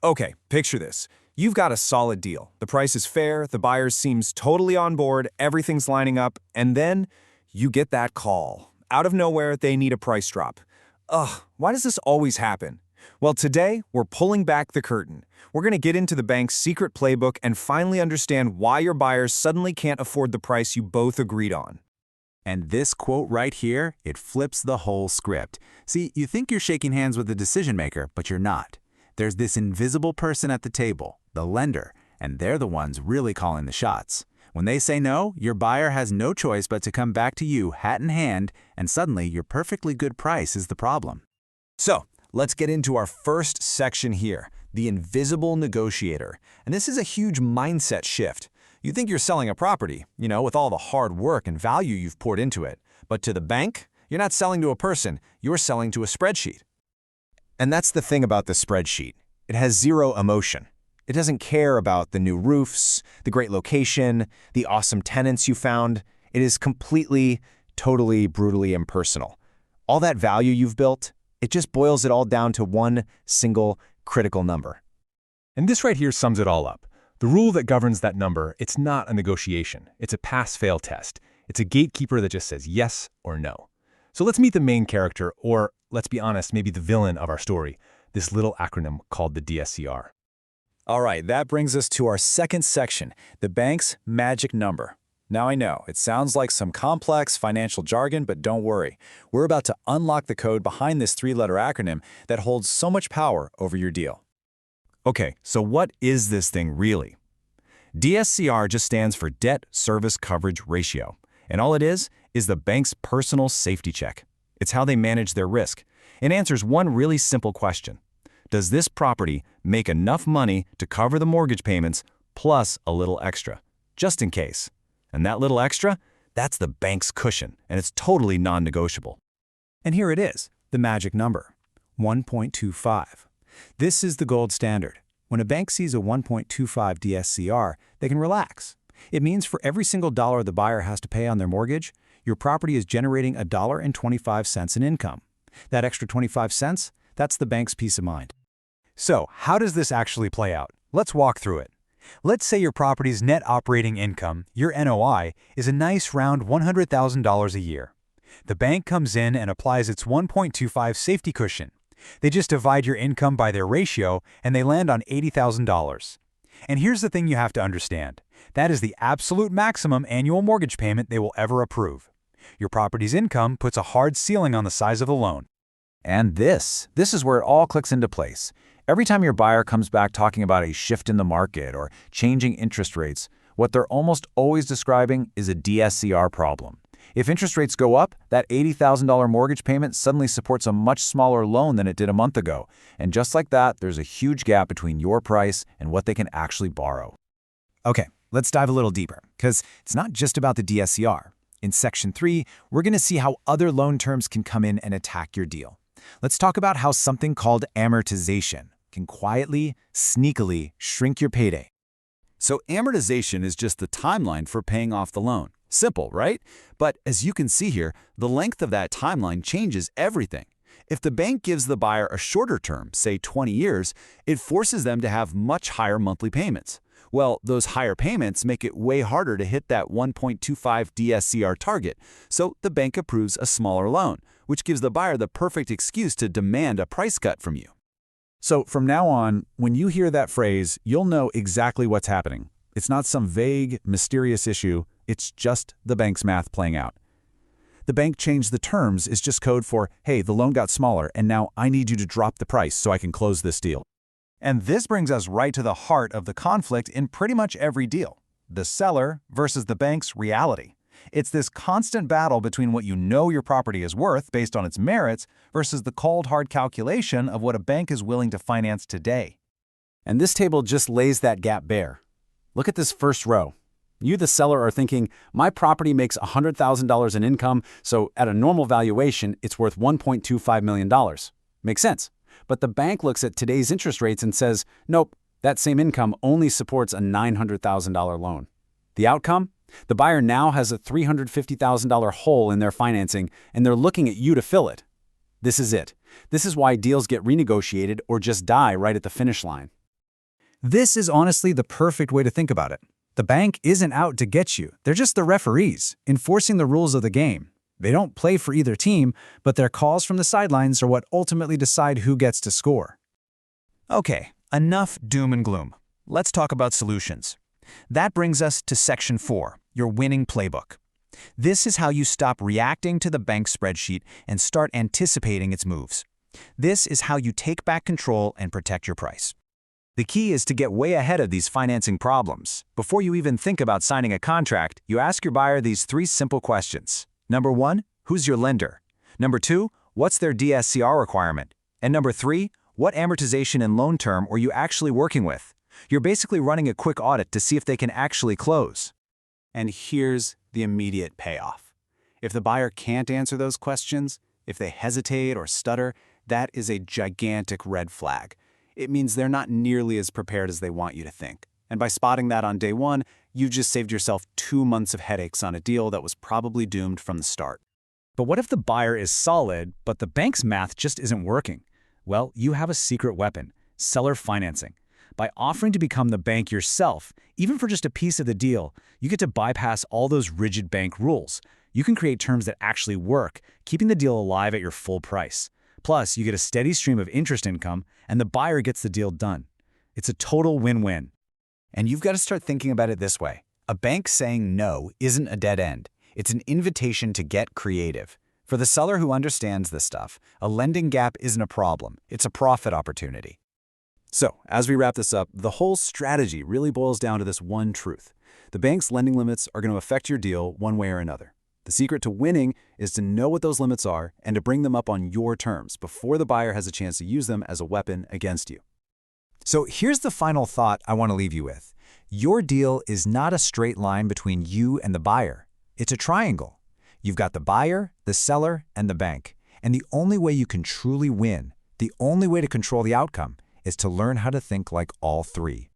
Okay, picture this. You've got a solid deal. The price is fair, the buyer seems totally on board, everything's lining up, and then you get that call. Out of nowhere, they need a price drop. Ugh, why does this always happen? Well, today, we're pulling back the curtain. We're going to get into the bank's secret playbook and finally understand why your buyers suddenly can't afford the price you both agreed on. And this quote right here, it flips the whole script. See, you think you're shaking hands with the decision maker, but you're not. There's this invisible person at the table, the lender, and they're the ones really calling the shots. When they say no, your buyer has no choice but to come back to you, hat in hand, and suddenly your perfectly good price is the problem. So, let's get into our first section here, the invisible negotiator. And this is a huge mindset shift. You think you're selling a property, with all the hard work and value you've poured into it. But to the bank, you're not selling to a person, you're selling to a spreadsheet. And that's the thing about the spreadsheet. It has zero emotion. It doesn't care about the new roofs, the great location, the awesome tenants you found. It is completely, totally, brutally impersonal. All that value you've built, it just boils it all down to one single critical number. And this right here sums it all up. The rule that governs that number, it's not a negotiation. It's a pass-fail test. It's a gatekeeper that just says yes or no. So let's meet the main character, or let's be honest, maybe the villain of our story, this little acronym called the DSCR. All right, that brings us to our second section, the bank's magic number. Now I know, it sounds like some complex financial jargon, but don't worry. We're about to unlock the code behind this three-letter acronym that holds so much power over your deal. Okay, so what is this thing really? DSCR just stands for Debt Service Coverage Ratio, and all it is the bank's personal safety check. It's how they manage their risk. It answers one really simple question. Does this property make enough money to cover the mortgage payments plus a little extra, just in case? And that little extra, that's the bank's cushion, and it's totally non-negotiable. And here it is, the magic number, 1.25. This is the gold standard. When a bank sees a 1.25 DSCR, they can relax. It means for every single dollar the buyer has to pay on their mortgage, your property is generating $1.25 in income. That extra 25 cents, that's the bank's peace of mind. So, how does this actually play out? Let's walk through it. Let's say your property's net operating income, your NOI, is a nice round $100,000 a year. The bank comes in and applies its 1.25 safety cushion. They just divide your income by their ratio, and they land on $80,000. And here's the thing you have to understand. That is the absolute maximum annual mortgage payment they will ever approve. Your property's income puts a hard ceiling on the size of the loan. And this is where it all clicks into place. Every time your buyer comes back talking about a shift in the market or changing interest rates, what they're almost always describing is a DSCR problem. If interest rates go up, that $80,000 mortgage payment suddenly supports a much smaller loan than it did a month ago. And just like that, there's a huge gap between your price and what they can actually borrow. Okay, let's dive a little deeper, because it's not just about the DSCR. In Section 3, we're going to see how other loan terms can come in and attack your deal. Let's talk about how something called amortization can quietly, sneakily shrink your payday. So amortization is just the timeline for paying off the loan. Simple, right? But as you can see here, the length of that timeline changes everything. If the bank gives the buyer a shorter term, say 20 years, it forces them to have much higher monthly payments. Well, those higher payments make it way harder to hit that 1.25 DSCR target, so the bank approves a smaller loan, which gives the buyer the perfect excuse to demand a price cut from you. So from now on, when you hear that phrase, you'll know exactly what's happening. It's not some vague, mysterious issue. It's just the bank's math playing out. The bank changed the terms is just code for, hey, the loan got smaller, and now I need you to drop the price so I can close this deal. And this brings us right to the heart of the conflict in pretty much every deal, the seller versus the bank's reality. It's this constant battle between what you know your property is worth based on its merits versus the cold, hard calculation of what a bank is willing to finance today. And this table just lays that gap bare. Look at this first row. You, the seller, are thinking, my property makes $100,000 in income, so at a normal valuation, it's worth $1.25 million. Makes sense. But the bank looks at today's interest rates and says, nope, that same income only supports a $900,000 loan. The outcome? The buyer now has a $350,000 hole in their financing, and they're looking at you to fill it. This is it. This is why deals get renegotiated or just die right at the finish line. This is honestly the perfect way to think about it. The bank isn't out to get you. They're just the referees, enforcing the rules of the game. They don't play for either team, but their calls from the sidelines are what ultimately decide who gets to score. Okay, enough doom and gloom. Let's talk about solutions. That brings us to Section 4, your winning playbook. This is how you stop reacting to the bank spreadsheet and start anticipating its moves. This is how you take back control and protect your price. The key is to get way ahead of these financing problems. Before you even think about signing a contract, you ask your buyer these 3 simple questions. Number 1, who's your lender? Number 2, what's their DSCR requirement? And number 3, what amortization and loan term are you actually working with? You're basically running a quick audit to see if they can actually close. And here's the immediate payoff. If the buyer can't answer those questions, if they hesitate or stutter, that is a gigantic red flag. It means they're not nearly as prepared as they want you to think. And by spotting that on day 1, you've just saved yourself 2 months of headaches on a deal that was probably doomed from the start. But what if the buyer is solid, but the bank's math just isn't working? Well, you have a secret weapon, seller financing. By offering to become the bank yourself, even for just a piece of the deal, you get to bypass all those rigid bank rules. You can create terms that actually work, keeping the deal alive at your full price. Plus, you get a steady stream of interest income, and the buyer gets the deal done. It's a total win-win. And you've got to start thinking about it this way. A bank saying no isn't a dead end. It's an invitation to get creative. For the seller who understands this stuff, a lending gap isn't a problem. It's a profit opportunity. So, as we wrap this up, the whole strategy really boils down to this one truth. The bank's lending limits are going to affect your deal one way or another. The secret to winning is to know what those limits are and to bring them up on your terms before the buyer has a chance to use them as a weapon against you. So here's the final thought I want to leave you with. Your deal is not a straight line between you and the buyer. It's a triangle. You've got the buyer, the seller, and the bank. And the only way you can truly win, the only way to control the outcome, is to learn how to think like all 3.